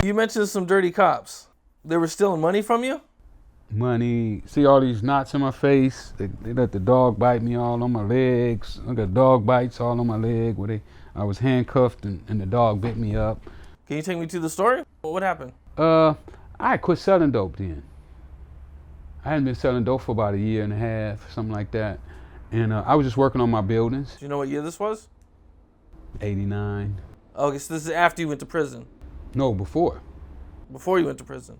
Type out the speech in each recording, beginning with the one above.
You mentioned some dirty cops. They were stealing money from you? Money. See all these knots in my face. They let the dog bite me all on my legs. I got dog bites all on my leg I was handcuffed and the dog bit me up. Can you take me to the story? What happened? I quit selling dope then. I hadn't been selling dope for about a year and a half, something like that. And I was just working on my buildings. Do you know what year this was? 89. Okay, so this is after you went to prison. No, before. Before you went to prison.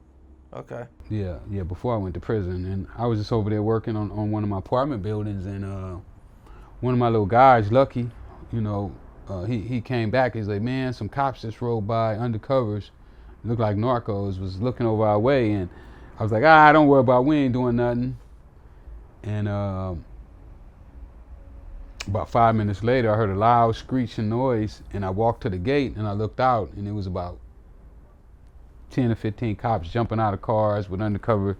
Okay. Yeah, before I went to prison. And I was just over there working on one of my apartment buildings, and one of my little guys, Lucky, he came back. He's like, man, some cops just rode by, undercovers, looked like narcos, was looking over our way. And I was like, don't worry about it, we ain't doing nothing. And about 5 minutes later, I heard a loud screeching noise, and I walked to the gate, and I looked out, and it was about 10 or 15 cops jumping out of cars with undercover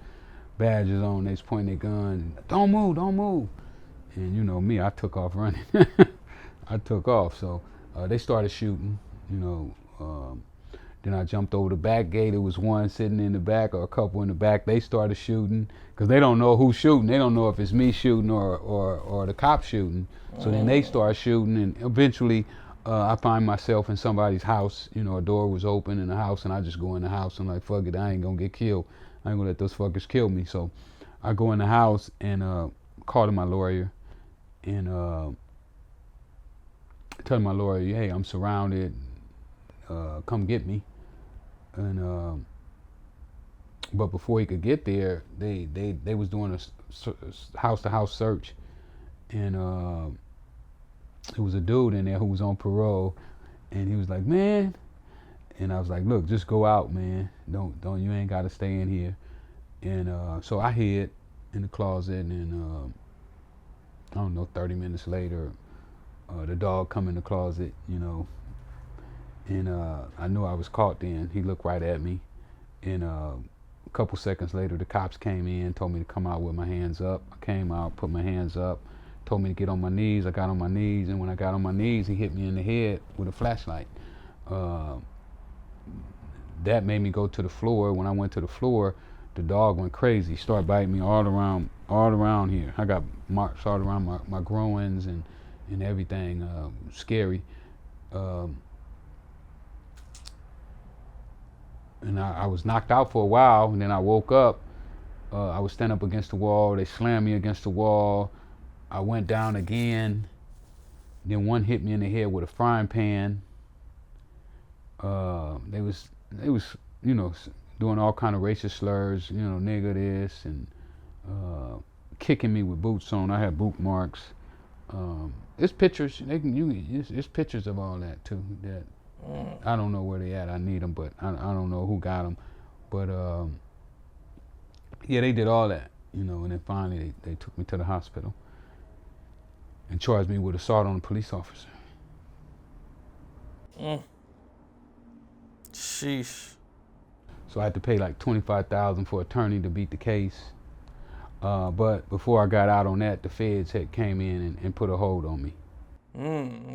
badges on. They was pointing their guns. Don't move, don't move. And you know me, I took off running. I took off. So they started shooting, then I jumped over the back gate. It was one sitting in the back or a couple in the back. They started shooting because they don't know who's shooting. They don't know if it's me shooting or the cop shooting. So then they start shooting, and eventually I find myself in somebody's house. A door was open in the house, and I just go in the house. I'm like, fuck it, I ain't gonna get killed. I ain't gonna let those fuckers kill me. So I go in the house and call to my lawyer and tell my lawyer, hey, I'm surrounded. Come get me. And but before he could get there, they was doing a house-to-house search, and there was a dude in there who was on parole, and he was like, man, and I was like, look, just go out, man. Don't you ain't got to stay in here. And so I hid in the closet, and I don't know, 30 minutes later, the dog come in the closet, and I knew I was caught then. He looked right at me, and a couple seconds later, the cops came in, told me to come out with my hands up. I came out, put my hands up, told me to get on my knees. I got on my knees, and when I got on my knees, he hit me in the head with a flashlight. That made me go to the floor. When I went to the floor, the dog went crazy, started biting me all around here. I got marks all around my groins and everything, scary. And I was knocked out for a while, and then I woke up. I was standing up against the wall. They slammed me against the wall. I went down again. Then one hit me in the head with a frying pan. They was doing all kind of racist slurs, nigga this, and kicking me with boots on. I had boot marks. It's pictures. It's pictures of all that too. That I don't know where they at. I need them, but I don't know who got them. But yeah, they did all that, and then finally they took me to the hospital and charged me with assault on a police officer. Sheesh. So I had to pay like $25,000 for attorney to beat the case. But before I got out on that, the feds had came in and put a hold on me.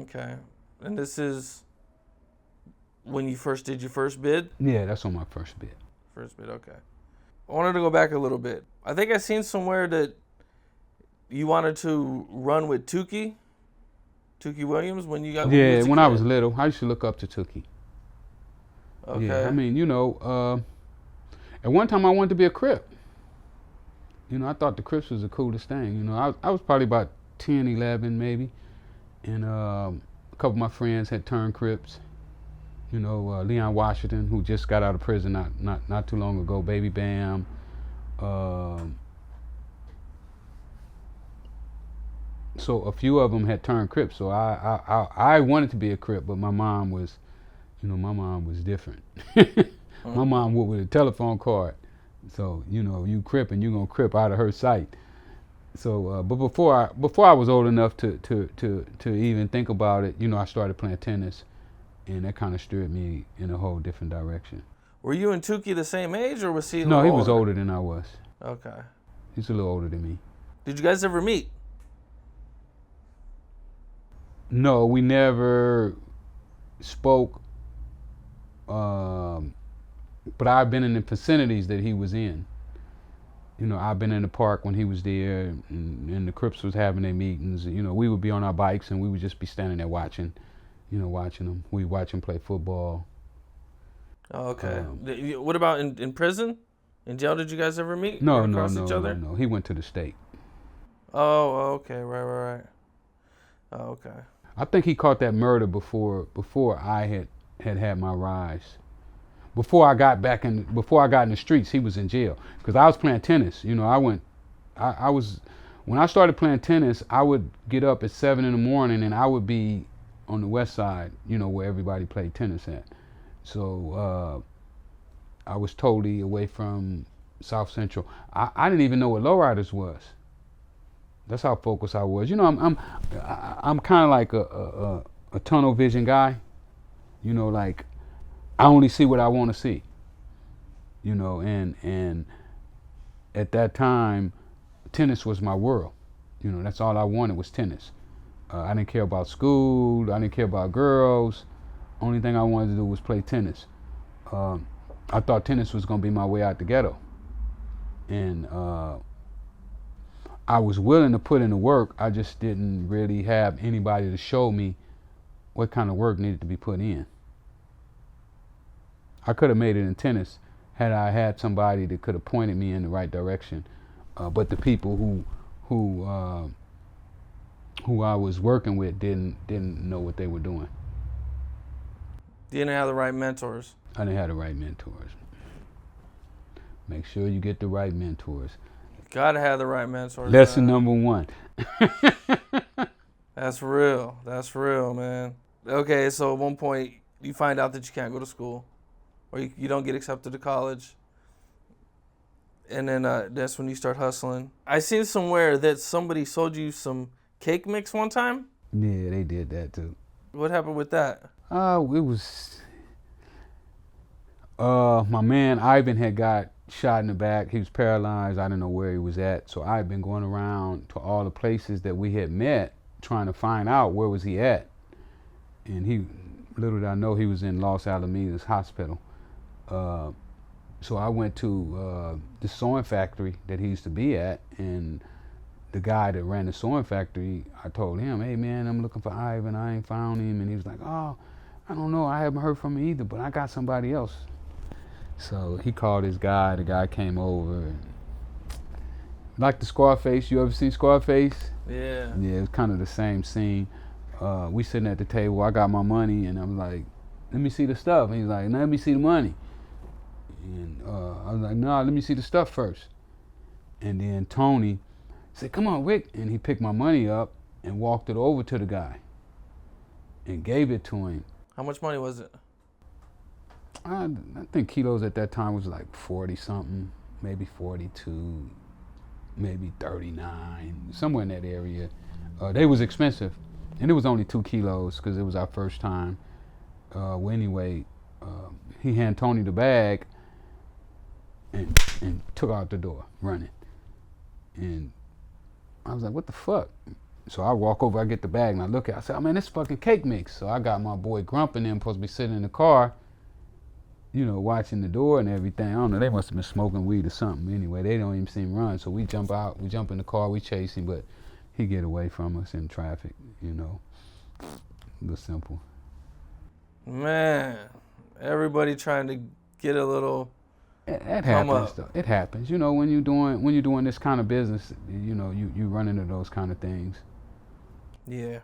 Okay. And this is when you first did your first bid? Yeah, that's on my first bid. First bid, okay. I wanted to go back a little bit. I think I seen somewhere that you wanted to run with Tookie Williams when you got. Yeah, when I was little, I used to look up to Tookie. Okay. Yeah, I mean, at one time I wanted to be a Crip. I thought the Crips was the coolest thing. I was probably about 10, 11 maybe, and a couple of my friends had turned Crips. Leon Washington, who just got out of prison not too long ago, Baby Bam. So a few of them had turned Crips. So I wanted to be a Crip, but my mom was, different. My mom went with a telephone card. So you Crip and you gonna Crip out of her sight. So but before I was old enough to even think about it, I started playing tennis. And that kind of steered me in a whole different direction. Were you and Tookie the same age, or was he? No, he was older than I was. Okay. He's a little older than me. Did you guys ever meet? No, we never spoke but I've been in the vicinities that he was in. You know, I've been in the park when he was there, and the Crips was having their meetings. You know, we would be on our bikes and we would just be standing there watching, watching them. We watch him play football. Oh, okay. What about in prison? In jail, did you guys ever meet? No. Each other? No. He went to the state. Oh, okay. Right. Oh, okay. I think he caught that murder before I had my rise. Before I got in the streets, he was in jail because I was playing tennis. You know, when I started playing tennis, I would get up at 7 a.m. and I would be on the west side, you know, where everybody played tennis at. So I was totally away from South Central. I didn't even know what lowriders was. That's how focused I was. You know, I'm kind of like a tunnel vision guy. You know, like I only see what I want to see. You know, and at that time, tennis was my world. You know, that's all I wanted was tennis. I didn't care about school. I didn't care about girls. Only thing I wanted to do was play tennis. I thought tennis was going to be my way out the ghetto. And I was willing to put in the work. I just didn't really have anybody to show me what kind of work needed to be put in. I could have made it in tennis had I had somebody that could have pointed me in the right direction. But the people who I was working with didn't know what they were doing. You didn't have the right mentors. I didn't have the right mentors. Make sure you get the right mentors. Gotta have the right mentors. Lesson number 1. That's real, man. Okay, so at one point you find out that you can't go to school, or you don't get accepted to college, and then that's when you start hustling. I seen somewhere that somebody sold you some cake mix one time. Yeah, they did that too. What happened with that? It was my man Ivan had got shot in the back. He was paralyzed. I didn't know where he was at. So I've been going around to all the places that we had met, trying to find out where was he at. And little did I know, he was in Los Alamitos Hospital. So I went to the sewing factory that he used to be at, and the guy that ran the sewing factory, I told him, hey man, I'm looking for Ivan. I ain't found him. And he was like, oh, I don't know. I haven't heard from him either, but I got somebody else. So he called his guy. The guy came over. Like the Scarface. You ever seen Scarface? Yeah. Yeah, it's kind of the same scene. We sitting at the table. I got my money, and I'm like, let me see the stuff. And he's like, no, let me see the money. And I was like, no, let me see the stuff first. And then Tony said, come on, Rick. And he picked my money up and walked it over to the guy and gave it to him. How much money was it? I think kilos at that time was like 40 something, maybe 42, maybe 39, somewhere in that area. They was expensive, and it was only 2 kilos because it was our first time. Well, anyway, he handed Tony the bag and took out the door running. And I was like, what the fuck? So I walk over, I get the bag, and I look at it. I said, oh man, this fucking cake mix. So I got my boy Grump and them supposed to be sitting in the car, you know, watching the door and everything. I don't know, they must have been smoking weed or something. Anyway, they don't even see him run. So we jump out, we jump in the car, we chase him, but he get away from us in traffic, you know. It was simple. Man, everybody trying to get a little. It happens though. It happens. You know, when you're doing this kind of business, you know, you run into those kind of things. Yeah.